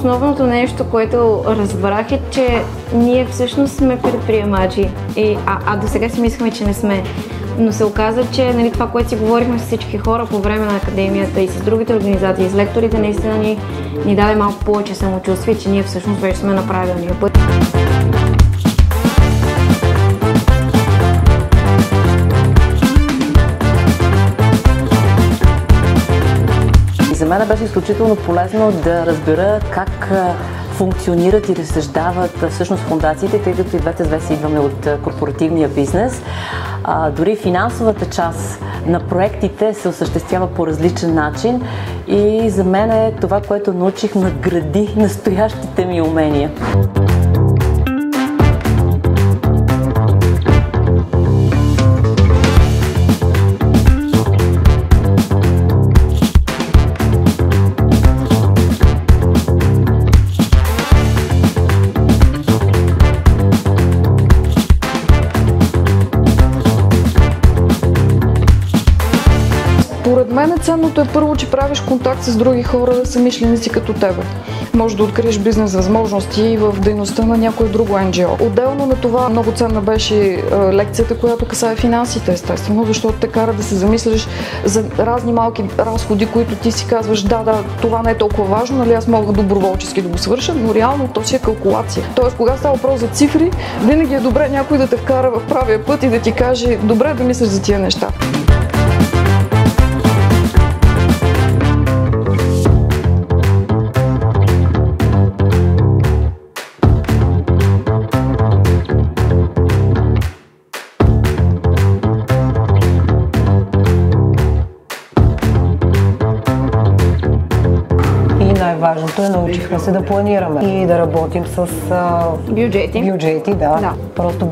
основното нещо, което разбрах е, че ние всъщност сме предприемачи. До сега си мислихме, че не сме. Но се оказа, че нали, това, което си говорихме с всички хора по време на академията и с другите организации, с лекторите, наистина ни даде малко повече самочувствие, че ние всъщност вече сме на правилния път. За мен беше изключително полезно да разбера как функционират и разсъждават всъщност фондациите, тъй като и двете звезди идваме от корпоративния бизнес. Дори финансовата част на проектите се осъществява по различен начин и за мен е това, което научих, надгради настоящите ми умения. Според мен ценното е първо, че правиш контакт с други хора, съмишленици като тебе. Може да откриеш бизнес възможности в дейността на някое друго NGO. Отделно на това много ценна беше лекцията, която касае финансите, естествено, защото те кара да се замислиш за разни малки разходи, които ти си казваш, да, това не е толкова важно, нали аз мога доброволчески да го свърша, но реално то си е калкулация. Тоест, кога става въпрос за цифри, винаги е добре някой да те вкара в правия път и да ти каже, добре да мислиш за тия неща. Най-важното е, научихме се да планираме и да работим с бюджети, да. Просто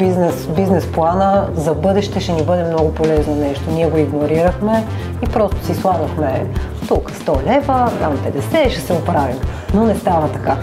бизнес плана за бъдеще ще ни бъде много полезно нещо. Ние го игнорирахме и просто си слагахме тук 100 лева, там 50 и ще се оправим. Но не става така.